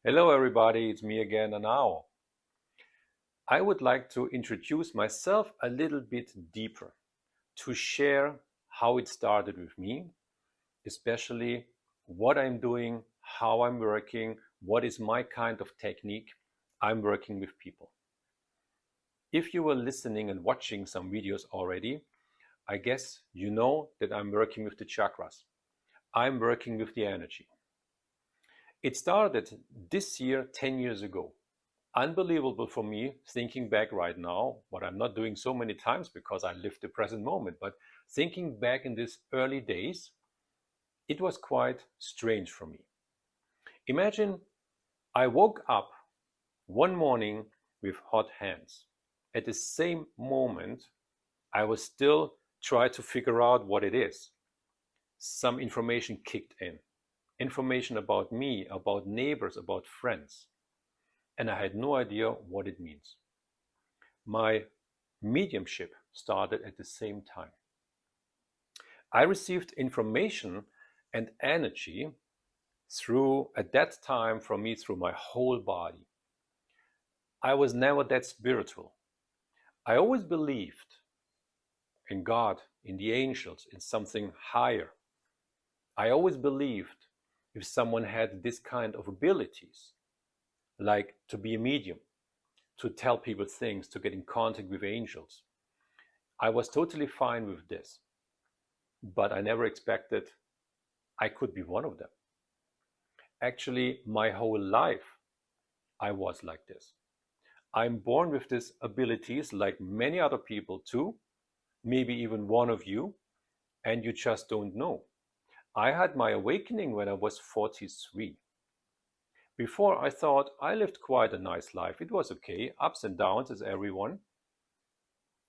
Hello, everybody. It's me again, Anao. I would like to introduce myself a little bit deeper to share how it started with me, especially what I'm doing, how I'm working, what is my kind of technique I'm working with people. If you were listening and watching some videos already, I guess you know that I'm working with the chakras. I'm working with the energy. It started this year, 10 years ago. Unbelievable for me thinking back right now, what I'm not doing so many times because I live the present moment, but thinking back in these early days, it was quite strange for me. Imagine I woke up one morning with hot hands. At the same moment, I was still trying to figure out what it is. Some information kicked in. Information about me, about neighbors, about friends. And I had no idea what it means. My mediumship started at the same time. I received information and energy through, at that time, from me, through my whole body. I was never that spiritual. I always believed in God, in the angels, in something higher. I always believed if someone had this kind of abilities, like to be a medium, to tell people things, to get in contact with angels, I was totally fine with this. But I never expected I could be one of them. Actually, my whole life, I was like this. I'm born with these abilities like many other people too, maybe even one of you, and you just don't know. I had my awakening when I was 43. Before, I thought I lived quite a nice life. It was okay, ups and downs as everyone.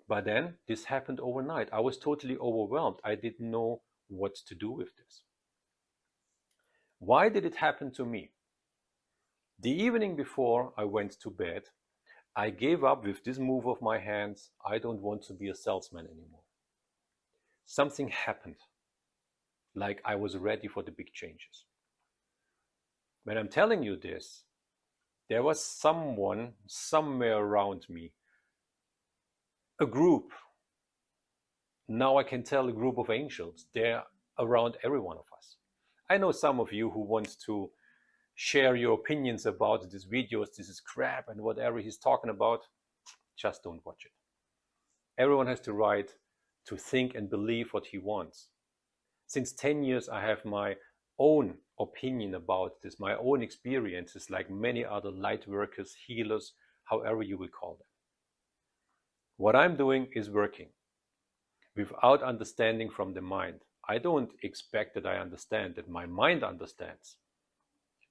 But then this happened overnight. I was totally overwhelmed. I didn't know what to do with this. Why did it happen to me? The evening before I went to bed, I gave up with this move of my hands. I don't want to be a salesman anymore. Something happened, like I was ready for the big changes. When I'm telling you this, there was someone somewhere around me, a group. Now I can tell a group of angels. They're around every one of us. I know some of you who want to share your opinions about these videos. This is crap and whatever he's talking about. Just don't watch it. Everyone has the right to think and believe what he wants. Since 10 years, I have my own opinion about this, my own experiences, like many other light workers, healers, however you will call them. What I'm doing is working without understanding from the mind. I don't expect that I understand, that my mind understands.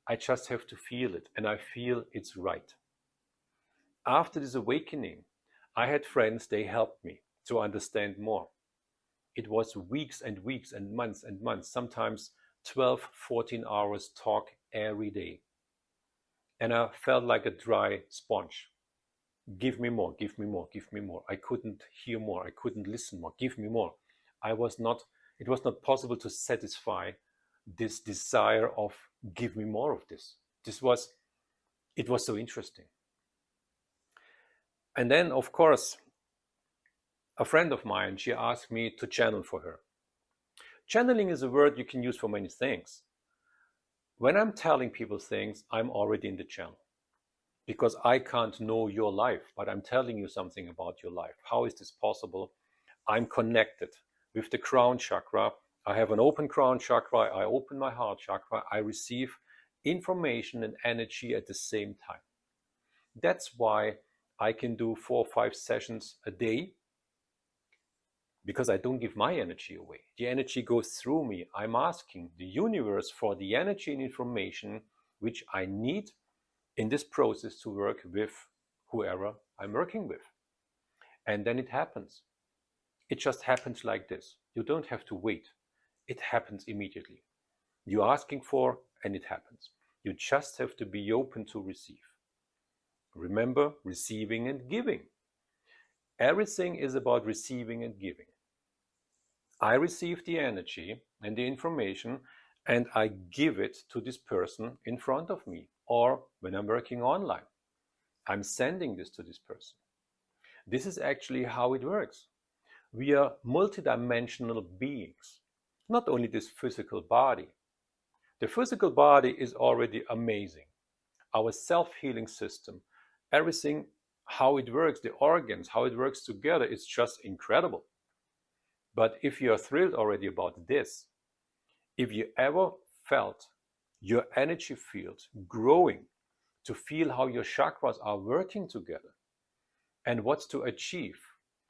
I just have to feel it, and I feel it's right. After this awakening, I had friends, they helped me to understand more. It was weeks and weeks and months, sometimes 12, 14 hours talk every day. And I felt like a dry sponge. Give me more, give me more, give me more. I couldn't hear more, I couldn't listen more, give me more. It was not possible to satisfy this desire of give me more of this. It was so interesting. And then, of course, a friend of mine, she asked me to channel for her. Channeling is a word you can use for many things. When I'm telling people things, I'm already in the channel because I can't know your life, but I'm telling you something about your life. How is this possible? I'm connected with the crown chakra. I have an open crown chakra. I open my heart chakra. I receive information and energy at the same time. That's why I can do 4 or 5 sessions a day, because I don't give my energy away. The energy goes through me. I'm asking the universe for the energy and information which I need in this process to work with whoever I'm working with. And then it happens. It just happens like this. You don't have to wait. It happens immediately. You're asking for, and it happens. You just have to be open to receive. Remember, receiving and giving. Everything is about receiving and giving. I receive the energy and the information and I give it to this person in front of me. or when I'm working online, I'm sending this to this person. This is actually how it works. We are multidimensional beings, not only this physical body. The physical body is already amazing. Our self-healing system, everything, how it works, the organs, how it works together, is just incredible. But if you are thrilled already about this, if you ever felt your energy field growing, to feel how your chakras are working together and what's to achieve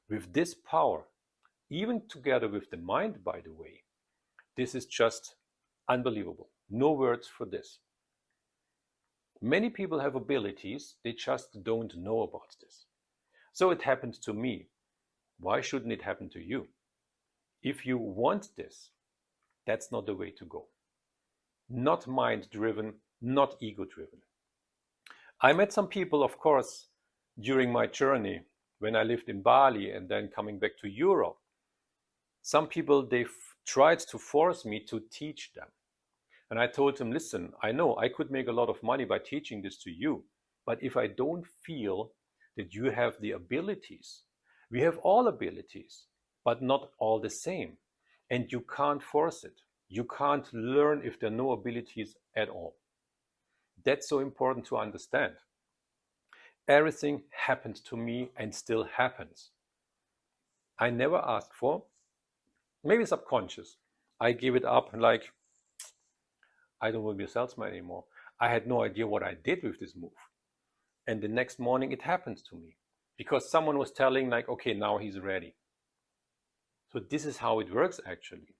with this power, even together with the mind, by the way, this is just unbelievable. No words for this. Many people have abilities, they just don't know about this. So it happened to me. Why shouldn't it happen to you? If you want this, that's not the way to go. Not mind-driven, not ego-driven. I met some people, of course, during my journey when I lived in Bali and then coming back to Europe. Some people, they tried to force me to teach them. And I told them, listen, I know I could make a lot of money by teaching this to you, but if I don't feel that you have the abilities, we have all abilities, but not all the same. And you can't force it. You can't learn if there are no abilities at all. That's so important to understand. Everything happened to me and still happens. I never asked for, maybe subconscious. I give it up like, I don't want to be a salesman anymore. I had no idea what I did with this move. And the next morning it happened to me because someone was telling like, okay, now he's ready. So this is how it works actually.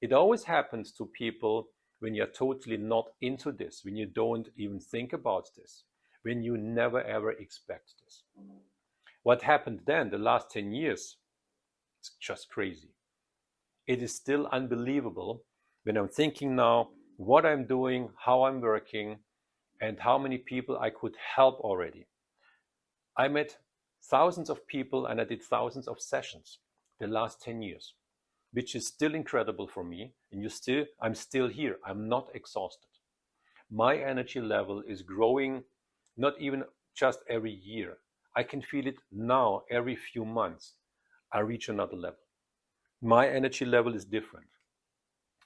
It always happens to people when you're totally not into this, when you don't even think about this, when you never ever expect this. What happened then, the last 10 years, it's just crazy. It is still unbelievable when I'm thinking now what I'm doing, how I'm working, and how many people I could help already. I met thousands of people and I did thousands of sessions the last 10 years, which is still incredible for me. And I'm still here. I'm not exhausted. My energy level is growing, not even just every year. I can feel it now every few months. I reach another level. My energy level is different.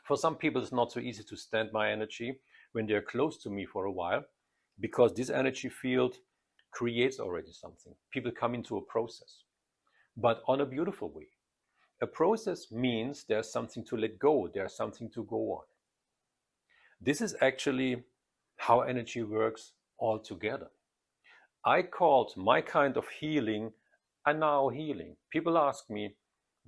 For some people, it's not so easy to stand my energy when they're close to me for a while, because this energy field creates already something. People come into a process, but on a beautiful way. A process means there's something to let go, there's something to go on. This is actually how energy works altogether. I called my kind of healing a now healing. People ask me,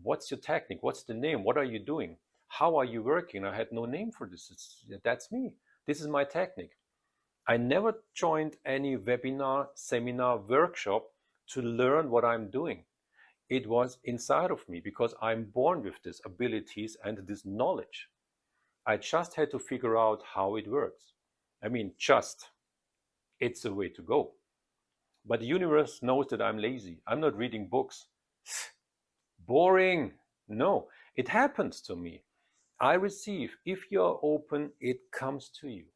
what's your technique? What's the name? What are you doing? How are you working? I had no name for this. That's me. This is my technique. I never joined any webinar, seminar, workshop to learn what I'm doing. It was inside of me because I'm born with these abilities and this knowledge. I just had to figure out how it works. I mean, it's the way to go. But the universe knows that I'm lazy. I'm not reading books. Boring. No, it happens to me. I receive. If you're open, it comes to you.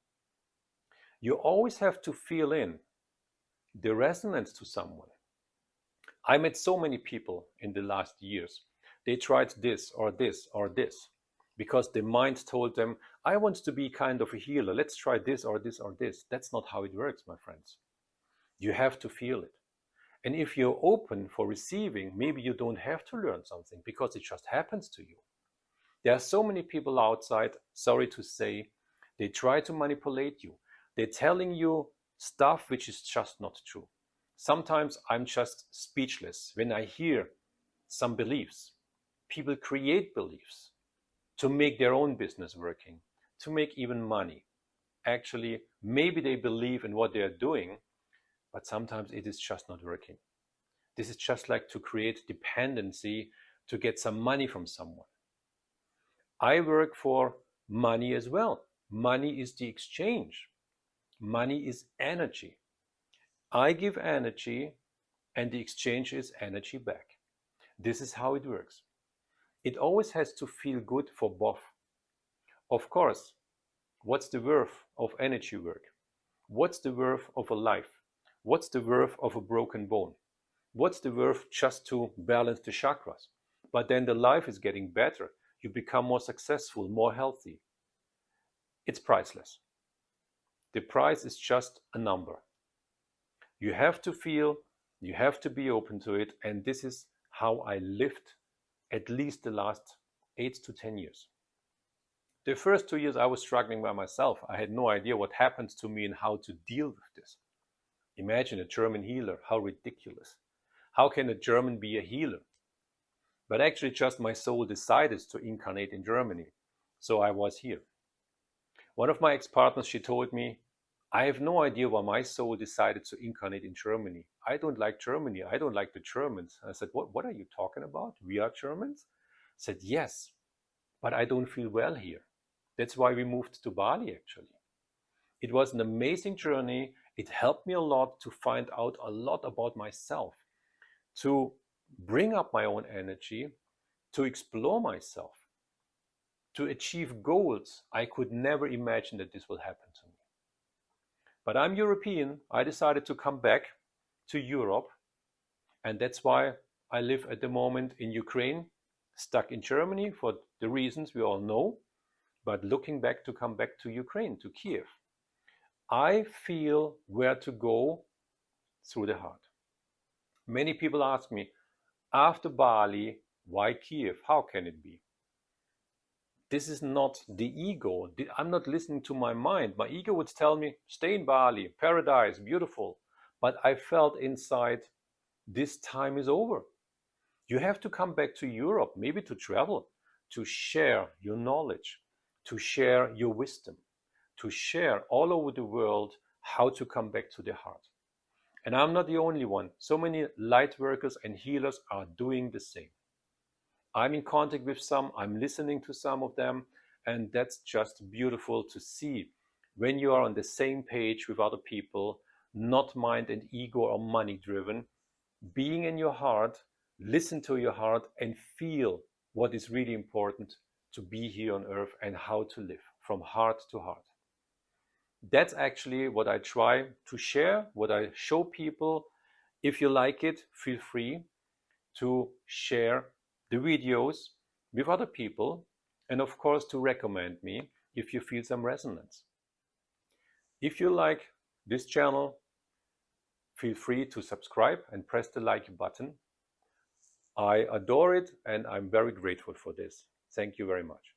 You always have to feel in the resonance to someone. I met so many people in the last years. They tried this or this or this because the mind told them, I want to be kind of a healer. Let's try this or this or this. That's not how it works, my friends. You have to feel it. And if you're open for receiving, maybe you don't have to learn something because it just happens to you. There are so many people outside, sorry to say, they try to manipulate you. They're telling you stuff which is just not true. Sometimes I'm just speechless when I hear some beliefs. People create beliefs to make their own business working, to make even money. Actually, maybe they believe in what they are doing, but sometimes it is just not working. This is just like to create dependency to get some money from someone. I work for money as well. Money is the exchange. Money is energy. I give energy and the exchange is energy back. This is how it works. It always has to feel good for both. Of course, what's the worth of energy work? What's the worth of a life? What's the worth of a broken bone? What's the worth just to balance the chakras? But then the life is getting better. You become more successful, more healthy. It's priceless. The price is just a number. You have to feel, you have to be open to it, and this is how I lived at least the last 8 to 10 years. The first 2 years I was struggling by myself. I had no idea what happens to me and how to deal with this. Imagine a German healer, how ridiculous. How can a German be a healer? But actually just my soul decided to incarnate in Germany. So I was here. One of my ex-partners, she told me, I have no idea why my soul decided to incarnate in Germany. I don't like Germany. I don't like the Germans. I said, what are you talking about? We are Germans? I said, yes, but I don't feel well here. That's why we moved to Bali, actually. It was an amazing journey. It helped me a lot to find out a lot about myself, to bring up my own energy, to explore myself, to achieve goals I could never imagine that this will happen to me. But I'm European. I decided to come back to Europe, and that's why I live at the moment in Ukraine, stuck in Germany for the reasons we all know, but looking back to come back to Ukraine, to Kiev. I feel where to go through the heart. Many people ask me, after Bali, why Kiev? How can it be? This is not the ego. I'm not listening to my mind. My ego would tell me, stay in Bali, paradise, beautiful. But I felt inside, this time is over. You have to come back to Europe, maybe to travel, to share your knowledge, to share your wisdom, to share all over the world how to come back to the heart. And I'm not the only one. So many light workers and healers are doing the same. I'm in contact with some, I'm listening to some of them, and that's just beautiful to see when you are on the same page with other people, not mind and ego or money driven, being in your heart, listen to your heart and feel what is really important to be here on earth and how to live from heart to heart. That's actually what I try to share, what I show people. If you like it, feel free to share the videos with other people, and of course to recommend me if you feel some resonance. If you like this channel, feel free to subscribe and press the like button. I adore it and I'm very grateful for this. Thank you very much.